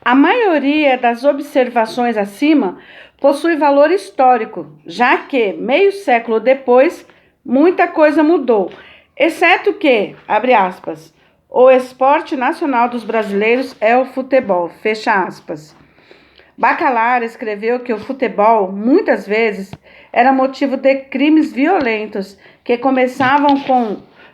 A maioria das observações acima possui valor histórico, já que, meio século depois, muita coisa mudou, exceto que, abre aspas, o esporte nacional dos brasileiros é o futebol, fecha aspas. Bacalar escreveu que o futebol, muitas vezes, era motivo de crimes violentos que começavam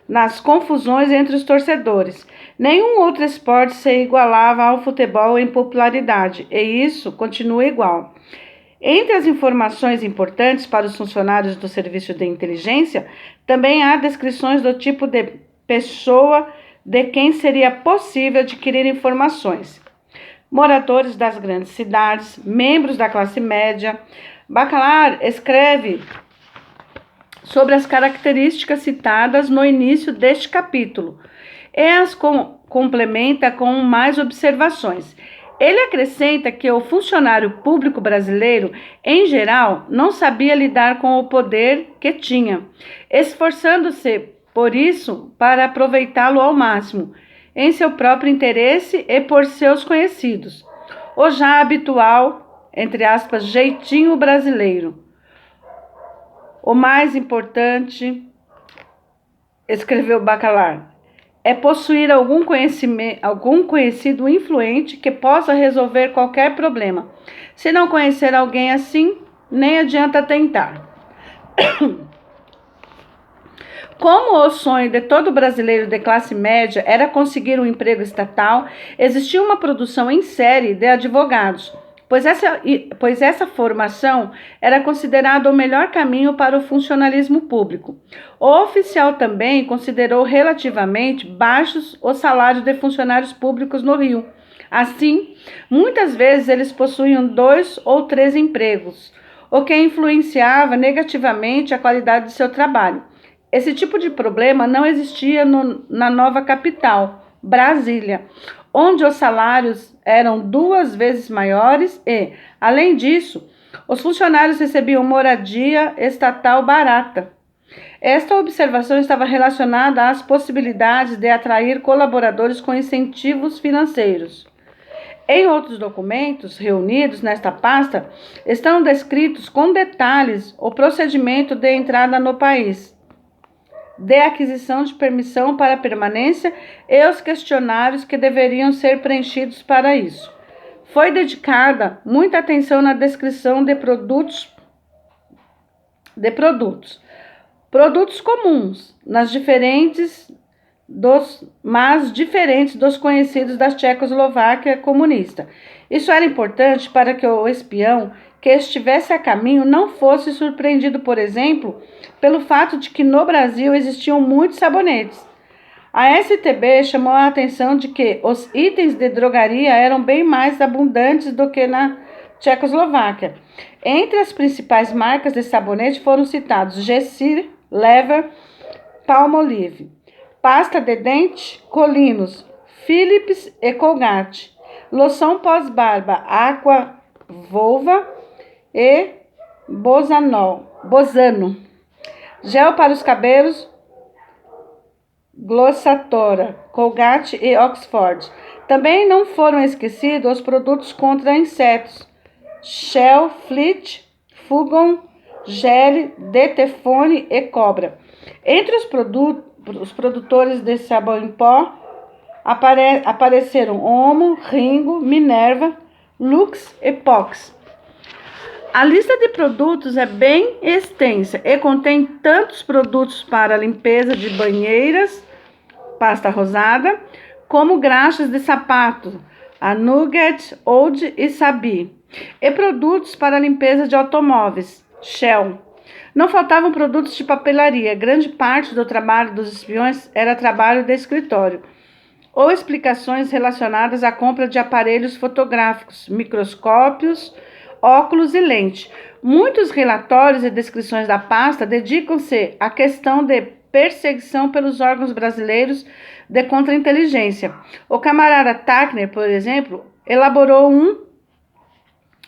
nas confusões entre os torcedores. Nenhum outro esporte se igualava ao futebol em popularidade, e isso continua igual. Entre as informações importantes para os funcionários do serviço de inteligência, também há descrições do tipo de pessoa de quem seria possível adquirir informações. Moradores das grandes cidades, membros da classe média. Bacalar escreve sobre as características citadas no início deste capítulo e as complementa com mais observações. Ele acrescenta que o funcionário público brasileiro, em geral, não sabia lidar com o poder que tinha, esforçando-se, por isso, para aproveitá-lo ao máximo, em seu próprio interesse e por seus conhecidos. O já habitual, entre aspas, jeitinho brasileiro. O mais importante, escreveu Bacalar, é possuir algum conhecido influente que possa resolver qualquer problema. Se não conhecer alguém assim, nem adianta tentar. Como o sonho de todo brasileiro de classe média era conseguir um emprego estatal, existia uma produção em série de advogados, pois essa formação era considerada o melhor caminho para o funcionalismo público. O oficial também considerou relativamente baixos os salários de funcionários públicos no Rio. Assim, muitas vezes eles possuíam 2 ou 3 empregos, o que influenciava negativamente a qualidade de seu trabalho. Esse tipo de problema não existia na nova capital, Brasília, onde os salários eram 2 vezes maiores e, além disso, os funcionários recebiam moradia estatal barata. Esta observação estava relacionada às possibilidades de atrair colaboradores com incentivos financeiros. Em outros documentos reunidos nesta pasta, estão descritos com detalhes o procedimento de entrada no país, de aquisição de permissão para permanência e os questionários que deveriam ser preenchidos para isso. Foi dedicada muita atenção na descrição de produtos comuns, mas diferentes dos conhecidos da Tchecoslováquia comunista. Isso era importante para que o espião que estivesse a caminho não fosse surpreendido, por exemplo, pelo fato de que no Brasil existiam muitos sabonetes. A STB chamou a atenção de que os itens de drogaria eram bem mais abundantes do que na Tchecoslováquia. Entre as principais marcas de sabonete foram citados Gessir, Lever, Palmolive, pasta de dente, Colinos, Philips e Colgate, loção pós-barba, Aqua Volva e Bozano, gel para os cabelos, Glossatora, Colgate e Oxford. Também não foram esquecidos os produtos contra insetos, Shell, Fleet, Fugon, Gel, Detefone e Cobra. Entre os produtores de sabão em pó apareceram Omo, Ringo, Minerva, Lux e Pox. A lista de produtos é bem extensa e contém tantos produtos para limpeza de banheiras, pasta rosada, como graxas de sapato, a Nugget, Old e Sabi, e produtos para limpeza de automóveis, Shell. Não faltavam produtos de papelaria. Grande parte do trabalho dos espiões era trabalho de escritório, ou explicações relacionadas à compra de aparelhos fotográficos, microscópios, óculos e lente. Muitos relatórios e descrições da pasta dedicam-se à questão de perseguição pelos órgãos brasileiros de contra-inteligência. O camarada Tacner, por exemplo, elaborou um,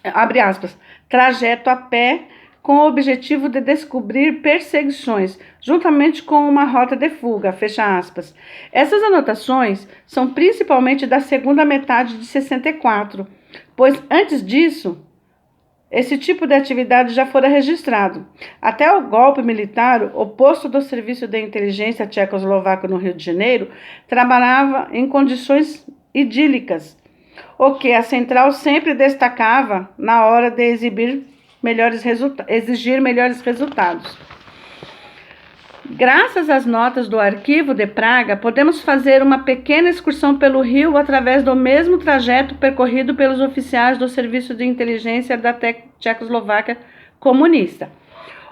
abre aspas, trajeto a pé com o objetivo de descobrir perseguições, juntamente com uma rota de fuga, fecha aspas. Essas anotações são principalmente da segunda metade de 64, pois antes disso, esse tipo de atividade já fora registrado. Até o golpe militar, o posto do Serviço de Inteligência Tchecoslovaco no Rio de Janeiro trabalhava em condições idílicas, o que a central sempre destacava na hora de exigir melhores resultados. Graças às notas do Arquivo de Praga, podemos fazer uma pequena excursão pelo Rio através do mesmo trajeto percorrido pelos oficiais do Serviço de Inteligência da Tchecoslováquia comunista.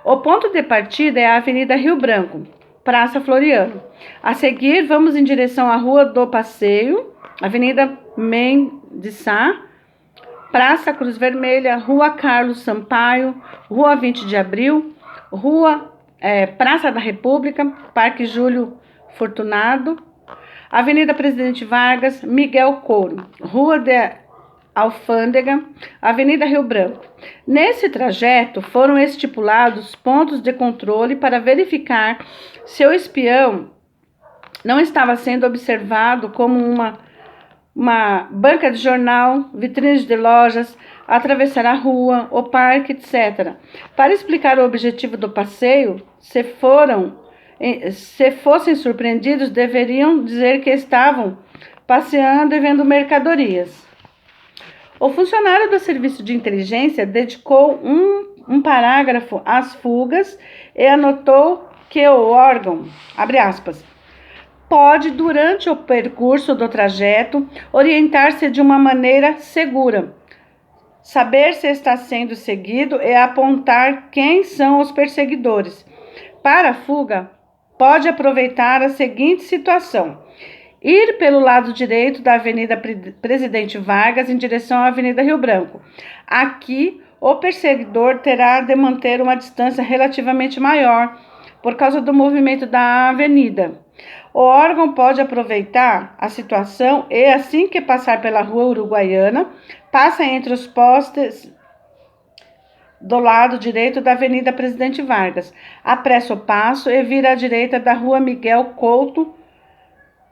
O ponto de partida é a Avenida Rio Branco, Praça Floriano. A seguir, vamos em direção à Rua do Passeio, Avenida Mem de Sá, Praça Cruz Vermelha, Rua Carlos Sampaio, Rua 20 de Abril, Praça da República, Parque Júlio Fortunado, Avenida Presidente Vargas, Miguel Couro, Rua de Alfândega, Avenida Rio Branco. Nesse trajeto foram estipulados pontos de controle para verificar se o espião não estava sendo observado como uma banca de jornal, vitrines de lojas, atravessar a rua, o parque, etc. Para explicar o objetivo do passeio, se fossem surpreendidos, deveriam dizer que estavam passeando e vendo mercadorias. O funcionário do Serviço de Inteligência dedicou um parágrafo às fugas e anotou que o órgão, abre aspas, pode, durante o percurso do trajeto, orientar-se de uma maneira segura, saber se está sendo seguido e apontar quem são os perseguidores. Para a fuga, pode aproveitar a seguinte situação: ir pelo lado direito da Avenida Presidente Vargas em direção à Avenida Rio Branco. Aqui, o perseguidor terá de manter uma distância relativamente maior por causa do movimento da avenida. O órgão pode aproveitar a situação e, assim que passar pela Rua Uruguaiana, passa entre os postes do lado direito da Avenida Presidente Vargas, apressa o passo e vira à direita da Rua Miguel Couto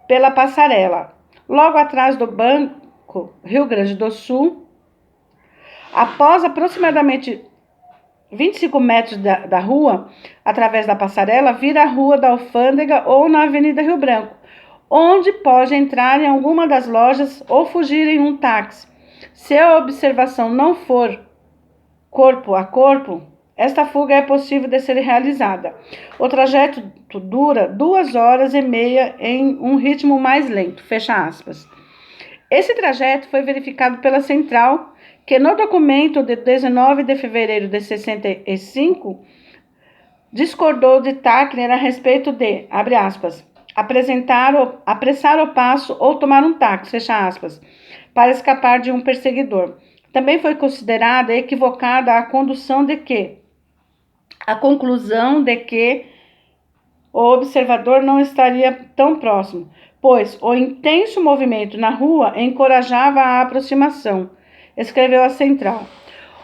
pela passarela. Logo atrás do Banco Rio Grande do Sul, após aproximadamente 25 metros da rua, através da passarela, vira a Rua da Alfândega ou na Avenida Rio Branco, onde pode entrar em alguma das lojas ou fugir em um táxi. Se a observação não for corpo a corpo, esta fuga é possível de ser realizada. O trajeto dura 2h30 em um ritmo mais lento, fecha aspas. Esse trajeto foi verificado pela central, que no documento de 19 de fevereiro de 65, discordou de Tacner a respeito de, abre aspas, apressar o passo ou tomar um táxi, fecha aspas, para escapar de um perseguidor. Também foi considerada equivocada a conclusão de que o observador não estaria tão próximo, pois o intenso movimento na rua encorajava a aproximação, escreveu a central.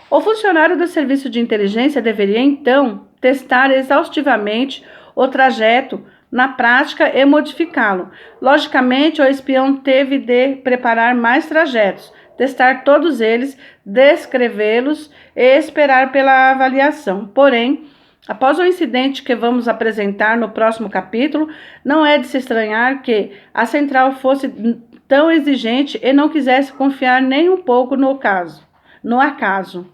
O funcionário do Serviço de Inteligência deveria, então, testar exaustivamente o trajeto na prática e modificá-lo. Logicamente, o espião teve de preparar mais trajetos, testar todos eles, descrevê-los e esperar pela avaliação. Porém, após o incidente que vamos apresentar no próximo capítulo, não é de se estranhar que a central fosse tão exigente e não quisesse confiar nem um pouco no acaso.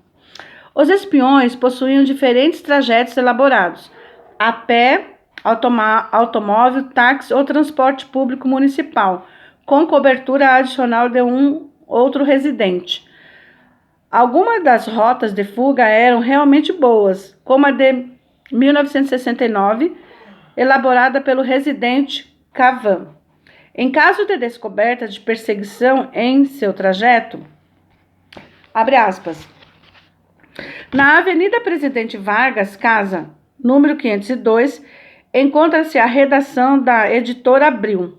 Os espiões possuíam diferentes trajetos elaborados: a pé, automóvel, táxi ou transporte público municipal, com cobertura adicional de um outro residente. Algumas das rotas de fuga eram realmente boas, como a de 1969, elaborada pelo residente Cavan. Em caso de descoberta de perseguição em seu trajeto, abre aspas, na Avenida Presidente Vargas, casa número 502, encontra-se a redação da Editora Abril,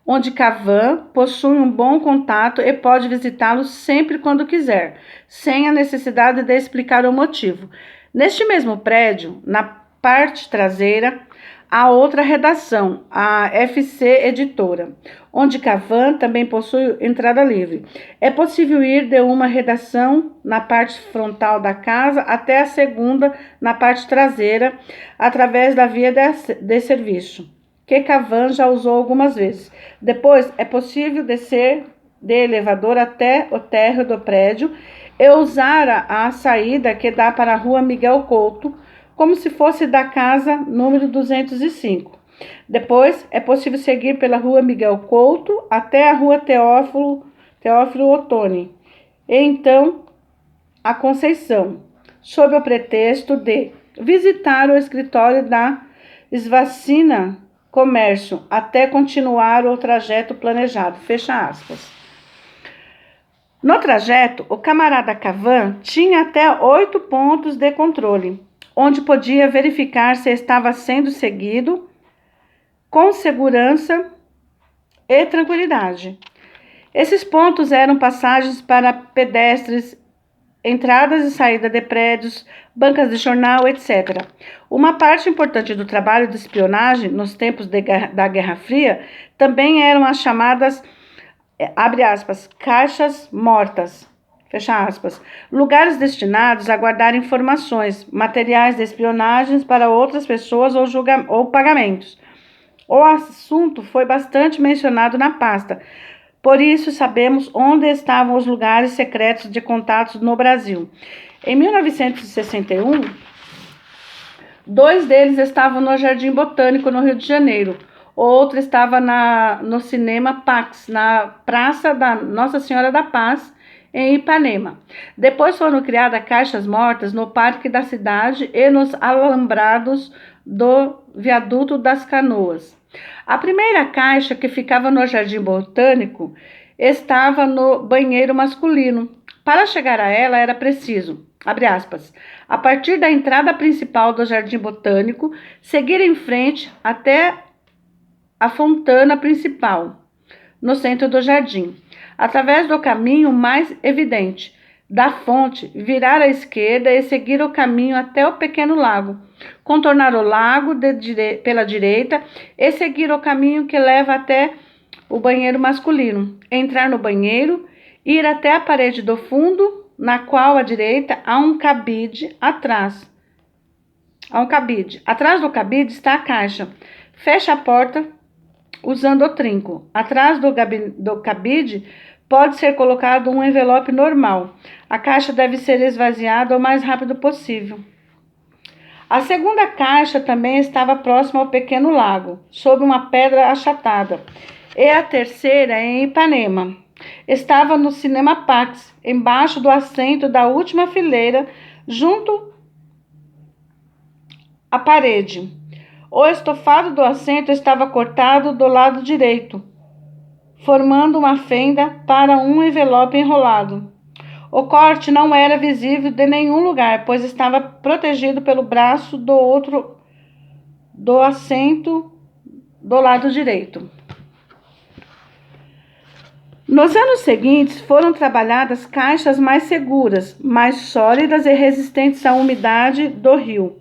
onde Cavan possui um bom contato e pode visitá-lo sempre quando quiser, sem a necessidade de explicar o motivo. Neste mesmo prédio, na parte traseira, há outra redação, a FC Editora, onde Cavan também possui entrada livre. É possível ir de uma redação na parte frontal da casa até a segunda na parte traseira, através da via de serviço, que Cavan já usou algumas vezes. Depois, é possível descer de elevador até o térreo do prédio e usar a saída que dá para a rua Miguel Couto, como se fosse da casa número 205. Depois, é possível seguir pela rua Miguel Couto até a rua Teófilo Otoni, e então a Conceição, sob o pretexto de visitar o escritório da Svacina Comércio, até continuar o trajeto planejado. Fecha aspas. No trajeto, o camarada Cavan tinha até 8 pontos de controle, onde podia verificar se estava sendo seguido com segurança e tranquilidade. Esses pontos eram passagens para pedestres, entradas e saídas de prédios, bancas de jornal, etc. Uma parte importante do trabalho de espionagem nos tempos da Guerra Fria também eram as chamadas, abre aspas, caixas mortas, fecha aspas, lugares destinados a guardar informações, materiais de espionagem para outras pessoas ou pagamentos. O assunto foi bastante mencionado na pasta, por isso sabemos onde estavam os lugares secretos de contatos no Brasil. Em 1961, 2 deles estavam no Jardim Botânico, no Rio de Janeiro. O outro estava no Cinema Pax, na Praça da Nossa Senhora da Paz, em Ipanema. Depois foram criadas caixas mortas no Parque da Cidade e nos alambrados do Viaduto das Canoas. A primeira caixa, que ficava no Jardim Botânico, estava no banheiro masculino. Para chegar a ela era preciso, abre aspas, a partir da entrada principal do Jardim Botânico, seguir em frente até a fontana principal, no centro do jardim, através do caminho mais evidente da fonte, virar à esquerda e seguir o caminho até o pequeno lago, contornar o lago pela direita e seguir o caminho que leva até o banheiro masculino, entrar no banheiro, ir até a parede do fundo, na qual à direita há um cabide atrás. Atrás do cabide está a caixa. Fecha a porta usando o trinco. Atrás do cabide pode ser colocado um envelope normal. A caixa deve ser esvaziada o mais rápido possível. A segunda caixa também estava próxima ao pequeno lago, sob uma pedra achatada. E a terceira, em Ipanema, estava no Cinema Pax, embaixo do assento da última fileira, junto à parede. O estofado do assento estava cortado do lado direito, formando uma fenda para um envelope enrolado. O corte não era visível de nenhum lugar, pois estava protegido pelo braço do assento do lado direito. Nos anos seguintes, foram trabalhadas caixas mais seguras, mais sólidas e resistentes à umidade do rio.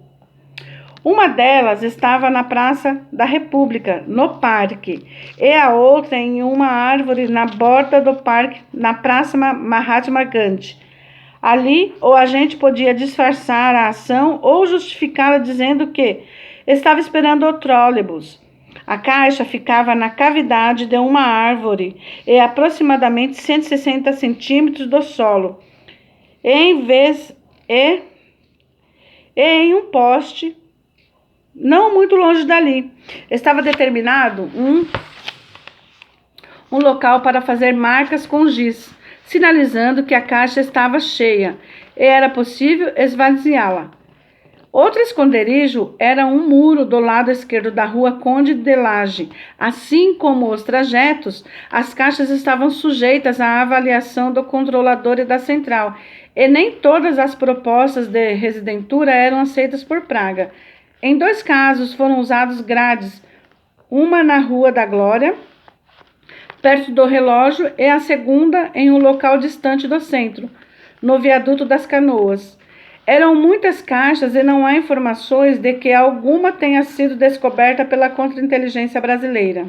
Uma delas estava na Praça da República, no parque, e a outra em uma árvore na borda do parque, na Praça Mahatma Gandhi. Ali, o agente podia disfarçar a ação ou justificá-la dizendo que estava esperando o trólebus. A caixa ficava na cavidade de uma árvore e aproximadamente 160 centímetros do solo, em um poste não muito longe dali. Estava determinado um local para fazer marcas com giz, sinalizando que a caixa estava cheia e era possível esvaziá-la. Outro esconderijo era um muro do lado esquerdo da rua Conde de Laje. Assim como os trajetos, as caixas estavam sujeitas à avaliação do controlador e da central, e nem todas as propostas de residentura eram aceitas por Praga. Em 2 casos foram usados grades, uma na Rua da Glória, perto do relógio, e a segunda em um local distante do centro, no Viaduto das Canoas. Eram muitas caixas e não há informações de que alguma tenha sido descoberta pela contra-inteligência brasileira.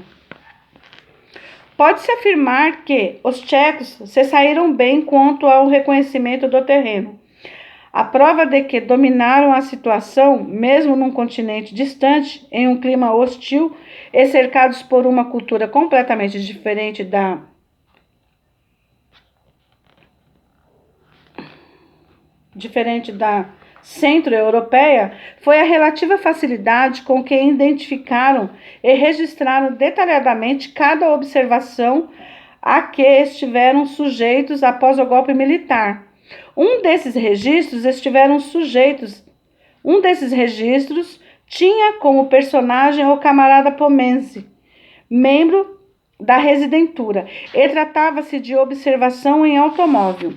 Pode-se afirmar que os tchecos se saíram bem quanto ao reconhecimento do terreno. A prova de que dominaram a situação, mesmo num continente distante, em um clima hostil e cercados por uma cultura completamente diferente da centro-europeia, foi a relativa facilidade com que identificaram e registraram detalhadamente cada observação a que estiveram sujeitos após o golpe militar. Um desses registros tinha como personagem o camarada Pomense, membro da Residentura, e tratava-se de observação em automóvel.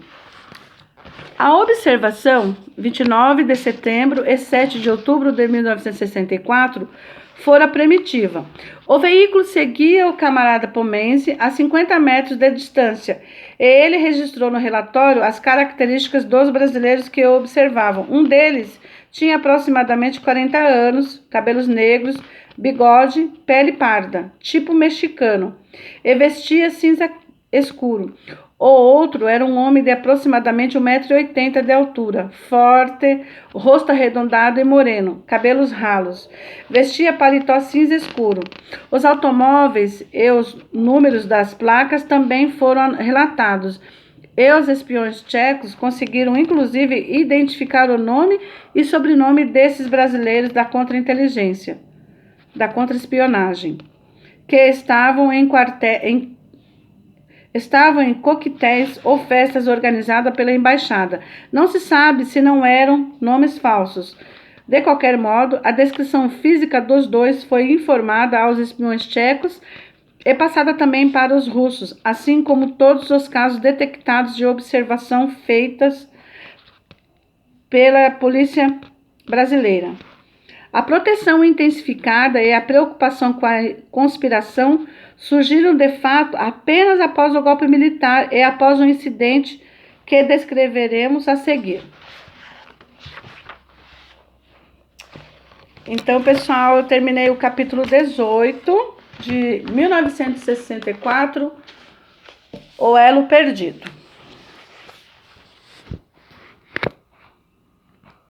A observação, 29 de setembro e 7 de outubro de 1964, fora primitiva. O veículo seguia o camarada Pomense a 50 metros de distância e ele registrou no relatório as características dos brasileiros que o observavam. Um deles tinha aproximadamente 40 anos, cabelos negros, bigode, pele parda, tipo mexicano, e vestia cinza escuro. O outro era um homem de aproximadamente 1,80 m de altura, forte, rosto arredondado e moreno, cabelos ralos. Vestia paletó cinza escuro. Os automóveis e os números das placas também foram relatados. E os espiões tchecos conseguiram, inclusive, identificar o nome e sobrenome desses brasileiros da contra-inteligência, da contra-espionagem, que estavam em coquetéis ou festas organizadas pela embaixada. Não se sabe se não eram nomes falsos. De qualquer modo, a descrição física dos dois foi informada aos espiões tchecos e passada também para os russos, assim como todos os casos detectados de observação feitas pela polícia brasileira. A proteção intensificada e a preocupação com a conspiração surgiram de fato apenas após o golpe militar e após o incidente que descreveremos a seguir. Então, pessoal, eu terminei o capítulo 18 de 1964, O Elo Perdido.